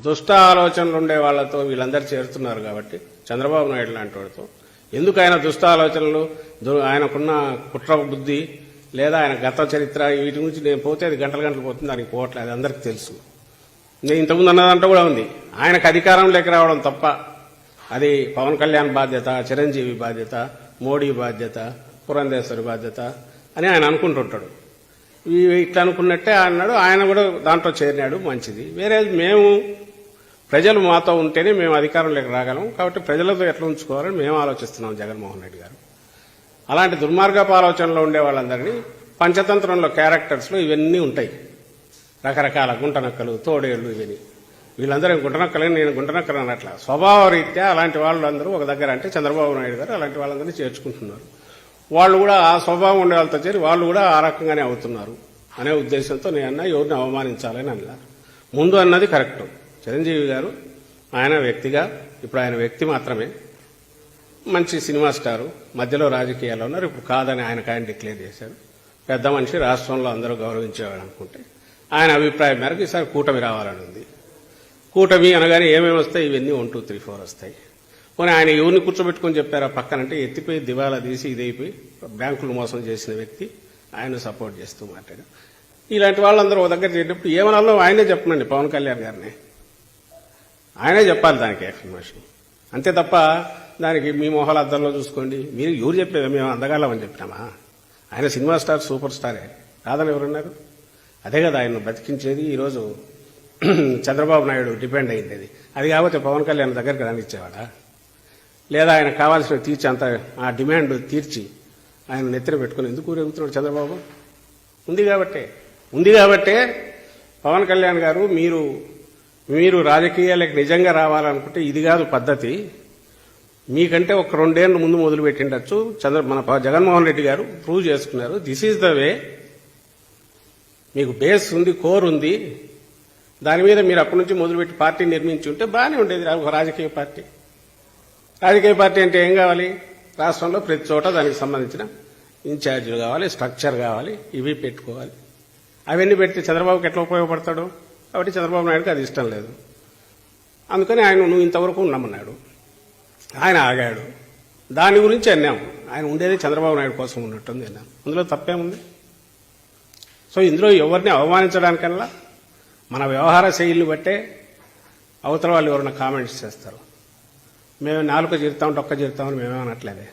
దుష్ట ఆలోచనలు ఉండే వాళ్లతో వీళ్ళందరూ చేరుతున్నారు కాబట్టి చంద్రబాబు నాయుడు లాంటి వాడితో ఎందుకు ఆయన దుష్ట ఆలోచనలు, ఆయనకున్న కుట్ర బుద్ధి లేదా ఆయన గత చరిత్ర వీటి గురించి నేను పోతే అది గంటలు పోతుంది, దానికి పోవట్లేదు, అది అందరికీ తెలుసు. నేను ఇంతకుముందు అన్నదంటూ కూడా ఉంది, ఆయనకు అధికారంలోకి రావడం తప్ప అది పవన్ కళ్యాణ్ బాధ్యత, చిరంజీవి బాధ్యత, మోడీ బాధ్యత, పురంధేశ్వరి బాధ్యత అని ఆయన అనుకుంటుంటాడు. ఇట్లా అనుకున్నట్టే అన్నాడు, ఆయన కూడా దాంట్లో చేరినాడు, మంచిది. వేరే మేము ప్రజలు మాతో ఉంటేనే మేము అధికారంలోకి రాగలం, కాబట్టి ప్రజలతో ఎట్లా ఉంచుకోవాలని మేము ఆలోచిస్తున్నాం జగన్మోహన్ రెడ్డి గారు. అలాంటి దుర్మార్గపు ఆలోచనలో ఉండే వాళ్ళందరినీ పంచతంత్రంలో క్యారెక్టర్స్లో ఇవన్నీ ఉంటాయి, రకరకాల గుంటనక్కలు, తోడేళ్లు, ఇవన్నీ. వీళ్ళందరూ గుంటనక్కలని నేను గుంటనక్కలు అన్నట్ల స్వభావ రీత్యా అలాంటి వాళ్ళందరూ ఒక దగ్గర, అంటే చంద్రబాబు నాయుడు గారు అలాంటి వాళ్ళందరినీ చేర్చుకుంటున్నారు. వాళ్ళు కూడా ఆ స్వభావం ఉండే వాళ్ళతో చేరి వాళ్ళు కూడా ఆ రకంగానే అవుతున్నారు అనే ఉద్దేశంతో నేను ఎవరిని అవమానించాలని అన్నారు. ముందు అన్నది కరెక్ట్. చిరంజీవి గారు ఆయన వ్యక్తిగా, ఇప్పుడు ఆయన వ్యక్తి మాత్రమే, మంచి సినిమా స్టారు, మధ్యలో రాజకీయాల్లో ఉన్నారు, ఇప్పుడు కాదని ఆయన డిక్లేర్ చేశారు. పెద్ద మనిషి, రాష్ట్రంలో అందరూ గౌరవించేవాడు అనుకుంటే ఆయన అభిప్రాయం మేరకు ఈసారి కూటమి రావాలని ఉంది. కూటమి అనగానే ఏమేమి వస్తాయి, ఇవన్నీ 1, 2, 3, 4 వస్తాయి. పోనీ ఆయన ఎవరిని కూర్చోబెట్టుకుని చెప్పారా పక్కనంటే, ఎత్తిపోయి దివాలా తీసి ఇదైపోయి బ్యాంకులు మోసం చేసిన వ్యక్తి ఆయన సపోర్ట్ చేస్తూ మాట్లాడారు. ఇలాంటి వాళ్ళందరూ ఒక దగ్గర చేసినప్పుడు ఏమనాలో ఆయనే చెప్పనండి, పవన్ కళ్యాణ్ గారిని ఆయనే చెప్పాలి దానికి ఎక్స్ప్లెనేషన్. అంతే తప్ప దానికి మీ మొహాల అద్దంలో చూసుకోండి, మీరు ఎవరు చెప్పేది మేము అందగాళ్ళమని చెప్పినామా? ఆయన సినిమా స్టార్, సూపర్ స్టారే, కాదని ఎవరున్నారు? అదే కదా ఆయన బతికించేది. ఈరోజు చంద్రబాబు నాయుడు డిపెండ్ అయింది. అది కాకపోతే పవన్ కళ్యాణ్ దగ్గరికి రానిచ్చేవాడా? లేదా ఆయన కావాల్సిన తీర్చి అంత ఆ డిమాండ్ తీర్చి ఆయన నెత్తిన పెట్టుకుని ఎందుకు ఊరేగుతున్నాడు చంద్రబాబు? ఉంది కాబట్టే పవన్ కళ్యాణ్ గారు మీరు రాజకీయాలకు నిజంగా రావాలనుకుంటే ఇది కాదు పద్ధతి, మీకంటే ఒక 2 ఏళ్ల ముందు మొదలు పెట్టిండొచ్చు. మన జగన్మోహన్ రెడ్డి గారు ప్రూవ్ చేసుకున్నారు, దిస్ ఈజ్ ద వే. మీకు బేస్ ఉంది, కోర్ ఉంది, దాని మీద మీరు అప్పటి నుంచి మొదలుపెట్టి పార్టీ నిర్మించి ఉంటే బాగానే ఉండేది. ఒక రాజకీయ పార్టీ అంటే ఏం కావాలి? రాష్ట్రంలో ప్రతి చోట దానికి సంబంధించిన ఇన్ఛార్జీలు కావాలి, స్ట్రక్చర్ కావాలి, ఇవి పెట్టుకోవాలి. అవన్నీ పెడితే చంద్రబాబుకి ఎట్లా ఉపయోగపడతాడు? కాబట్టి చంద్రబాబు నాయుడుకి అది ఇష్టం లేదు. అందుకని ఆయన నువ్వు ఇంతవరకు ఉన్నామన్నాడు, ఆయన ఆగాడు. దాని గురించి అన్నాము, ఆయన ఉండేది చంద్రబాబు నాయుడు కోసం ఉన్నట్టుంది అన్నాము. అందులో తప్పేముంది? సో ఇందులో ఎవరిని అవమానించడానికల్లా మన వ్యవహార శైలిని బట్టే అవతల వాళ్ళు ఎవరైనా కామెంట్స్ చేస్తారు. మేము 4 జీరుతాం, 1 జీరుతామని మేమేమనట్లేదే.